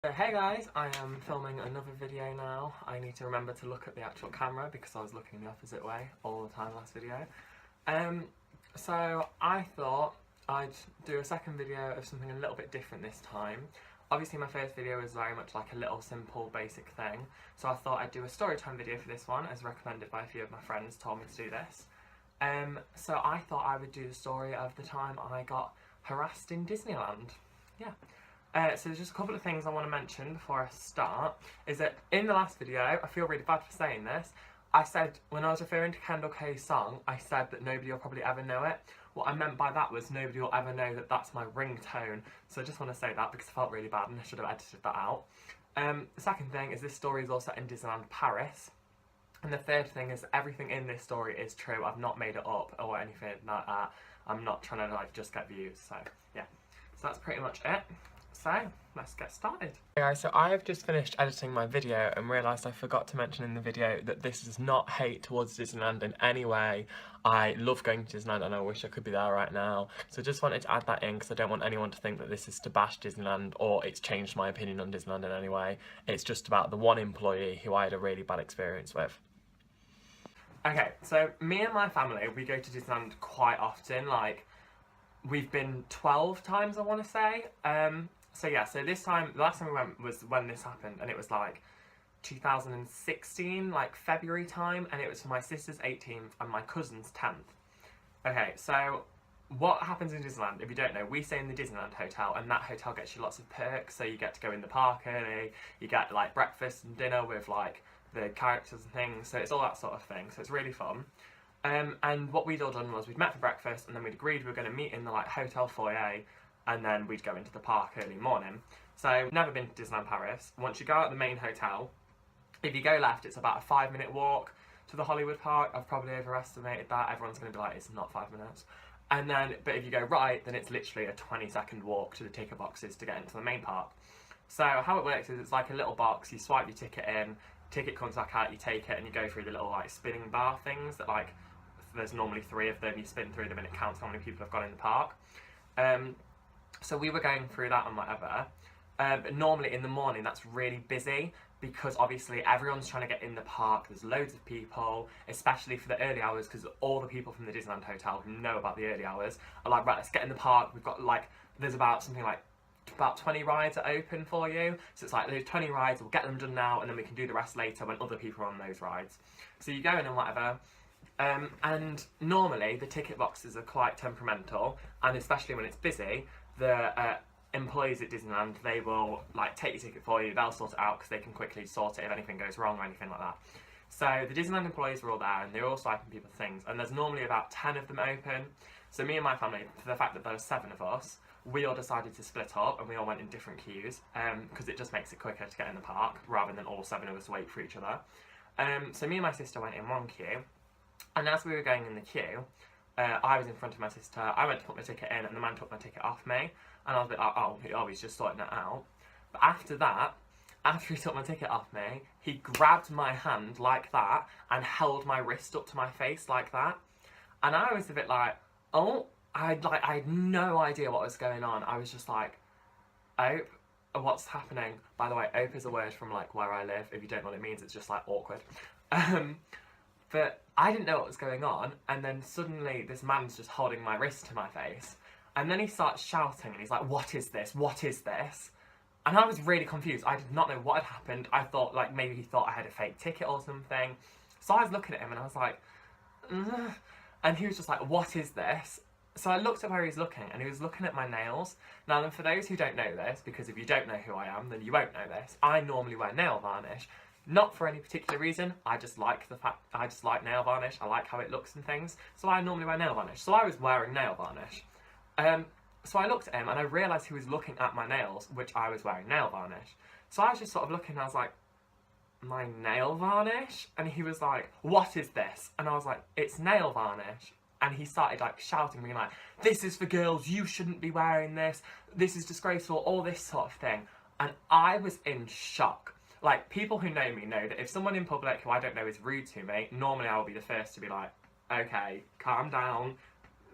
So hey guys, I am filming another video now. I need to remember to look at the actual camera because I was looking the opposite way all the time last video. So I thought I'd do a second video of something a little bit different this time. Obviously my first video was very much like a little simple basic thing, so I thought I'd do a storytime video for this one as recommended by a few of my friends told me to do this. So I thought I would do the story of the time I got harassed in Disneyland. Yeah. So there's just a couple of things I want to mention before I start, is that in the last video, I feel really bad for saying this, I said, when I was referring to Kendall K's song, I said that nobody will probably ever know it. What I meant by that was nobody will ever know that that's my ringtone, so I just want to say that because I felt really bad and I should have edited that out. The second thing is this story is all set in Disneyland Paris. And the third thing is everything in this story is true. I've not made it up or anything like that. I'm not trying to like just get views, so yeah. So that's pretty much it. So, let's get started. Hey guys, so I have just finished editing my video and realised I forgot to mention in the video that this is not hate towards Disneyland in any way. I love going to Disneyland and I wish I could be there right now. So just wanted to add that in because I don't want anyone to think that this is to bash Disneyland or it's changed my opinion on Disneyland in any way. It's just about the one employee who I had a really bad experience with. Okay, so me and my family, we go to Disneyland quite often, like we've been 12 times I want to say. So yeah, so this time, the last time we went was when this happened, and it was like 2016, like February time, and it was for my sister's 18th and my cousin's 10th. Okay, so what happens in Disneyland, if you don't know, we stay in the Disneyland hotel, and that hotel gets you lots of perks, so you get to go in the park early, you get like breakfast and dinner with like the characters and things, so it's all that sort of thing, so it's really fun. And what we'd all done was we'd met for breakfast, and then we'd agreed we were going to meet in the like hotel foyer, and then we'd go into the park early morning. So, never been to Disneyland Paris. Once you go out the main hotel, if you go left, it's about a 5-minute walk to the Hollywood Park. I've probably overestimated that. Everyone's going to be like, it's not 5 minutes. And then, but if you go right, then it's literally a 20-second walk to the ticket boxes to get into the main park. So, how it works is it's like a little box, you swipe your ticket in, ticket comes back out, you take it, and you go through the little like spinning bar things that like, there's normally 3 of them, you spin through them and it counts how many people have gone in the park. So we were going through that and whatever, but normally in the morning that's really busy because obviously everyone's trying to get in the park, there's loads of people, especially for the early hours because all the people from the Disneyland Hotel who know about the early hours are like, right, let's get in the park, we've got like, there's about something like about 20 rides are open for you, so it's like there's 20 rides, we'll get them done now and then we can do the rest later when other people are on those rides. So you go in and whatever. And normally the ticket boxes are quite temperamental, and especially when it's busy, the employees at Disneyland, they will like take your ticket for you, they'll sort it out because they can quickly sort it if anything goes wrong or anything like that. So the Disneyland employees were all there and they were all swiping people's things, and there's normally about 10 of them open. So me and my family, for the fact that there were 7 of us, we all decided to split up and we all went in different queues because it just makes it quicker to get in the park rather than all 7 of us wait for each other. So me and my sister went in one queue. And as we were going in the queue, I was in front of my sister, I went to put my ticket in and the man took my ticket off me. And I was like, oh, he's just sorting it out. But after that, after he took my ticket off me, he grabbed my hand like that and held my wrist up to my face like that. And I was a bit like, oh, I had no idea what was going on. I was just like, Ope, what's happening? By the way, Ope is a word from like where I live. If you don't know what it means, it's just like awkward. But I didn't know what was going on, and then suddenly this man's just holding my wrist to my face, and then he starts shouting, and he's like, what is this? What is this? And I was really confused. I did not know what had happened. I thought, like, maybe he thought I had a fake ticket or something. So I was looking at him, and I was like, ugh. And he was just like, what is this? So I looked at where he was looking, and he was looking at my nails. Now, then, for those who don't know this, because if you don't know who I am, then you won't know this, I normally wear nail varnish. Not for any particular reason, I just like nail varnish, I like how it looks and things, so I normally wear nail varnish. So I was wearing nail varnish. So I looked at him and I realised he was looking at my nails, which I was wearing nail varnish. So I was just sort of looking and I was like, my nail varnish? And he was like, what is this? And I was like, it's nail varnish. And he started like shouting me like, this is for girls, you shouldn't be wearing this is disgraceful, all this sort of thing. And I was in shock. Like, people who know me know that if someone in public who I don't know is rude to me, normally I will be the first to be like, okay, calm down,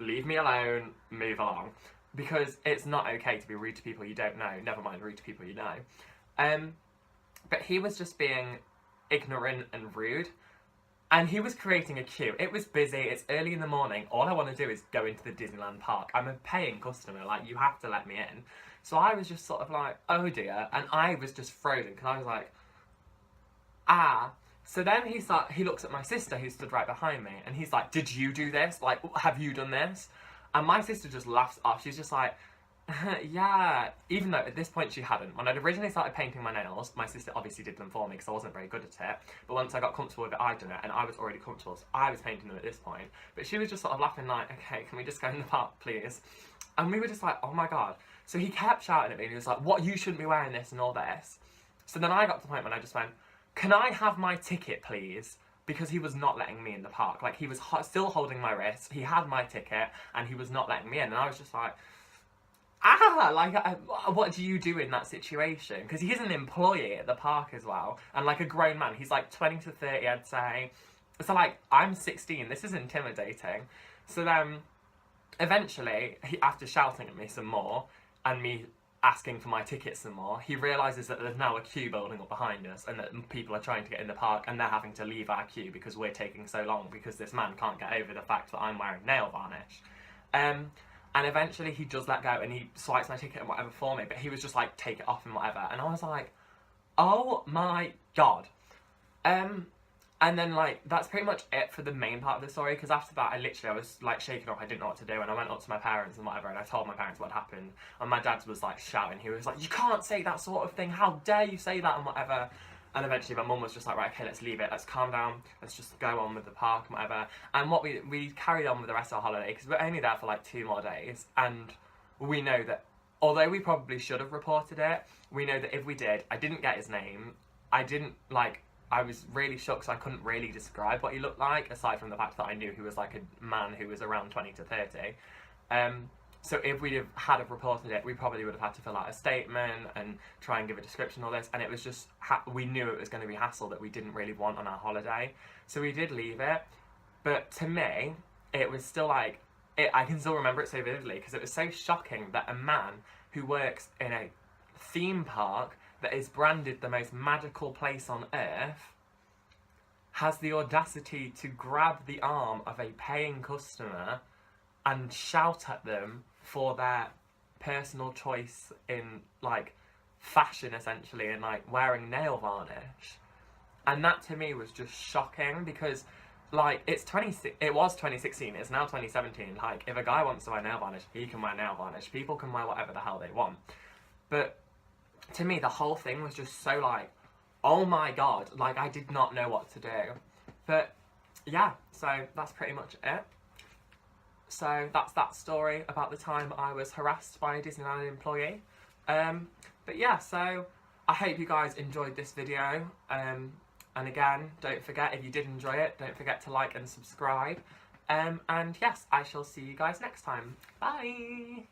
leave me alone, move along. Because it's not okay to be rude to people you don't know, never mind rude to people you know. But he was just being ignorant and rude. And he was creating a queue. It was busy, it's early in the morning. All I want to do is go into the Disneyland park. I'm a paying customer, like, you have to let me in. So I was just sort of like, oh dear. And I was just frozen, because I was like, ah. So then he looks at my sister, who stood right behind me, and he's like, did you do this? Like, have you done this? And my sister just laughs off. She's just like, yeah, even though at this point she hadn't. When I'd originally started painting my nails, my sister obviously did them for me because I wasn't very good at it. But once I got comfortable with it, I'd done it, and I was already comfortable, so I was painting them at this point. But she was just sort of laughing like, okay, can we just go in the park, please? And we were just like, oh my god. So he kept shouting at me, and he was like, what, you shouldn't be wearing this and all this. So then I got to the point when I just went, can I have my ticket, please? Because he was not letting me in the park. Like, he was still holding my wrist, he had my ticket, and he was not letting me in. And I was just like, what do you do in that situation? Because he's an employee at the park as well, and like a grown man. He's like 20 to 30, I'd say. So like, I'm 16, this is intimidating. So then, eventually, after shouting at me some more, and me asking for my ticket some more, he realises that there's now a queue building up behind us, and that people are trying to get in the park, and they're having to leave our queue because we're taking so long, because this man can't get over the fact that I'm wearing nail varnish. And eventually he does let go, and he swipes my ticket and whatever for me, but he was just like, take it off and whatever. And I was like, oh my god. And then like, that's pretty much it for the main part of the story, because after that I was like shaking off, I didn't know what to do, and I went up to my parents and whatever, and I told my parents what happened. And my dad was like shouting, he was like, you can't say that sort of thing, how dare you say that, and whatever. And eventually my mum was just like, right, okay, let's leave it, let's calm down, let's just go on with the park and whatever. And what we carried on with the rest of our holiday, because we're only there for like 2 more days, and we know that, although we probably should have reported it, we know that if we did, I didn't get his name, I was really shocked, so I couldn't really describe what he looked like, aside from the fact that I knew he was like a man who was around 20 to 30. So if we'd have reported it, we probably would have had to fill out a statement and try and give a description of all this, and it was just, we knew it was going to be hassle that we didn't really want on our holiday. So we did leave it, but to me, it was still like, I can still remember it so vividly, because it was so shocking that a man who works in a theme park that is branded the most magical place on earth has the audacity to grab the arm of a paying customer and shout at them for their personal choice in, like, fashion, essentially, and, like, wearing nail varnish. And that, to me, was just shocking, because, like, it was 2016, it's now 2017. Like, if a guy wants to wear nail varnish, he can wear nail varnish. People can wear whatever the hell they want. But, to me, the whole thing was just so, like, oh my god, like, I did not know what to do. But, yeah, so that's pretty much it. So that's that story about the time I was harassed by a Disneyland employee. But yeah, so I hope you guys enjoyed this video. And again, don't forget, if you did enjoy it, don't forget to like and subscribe. And yes, I shall see you guys next time. Bye!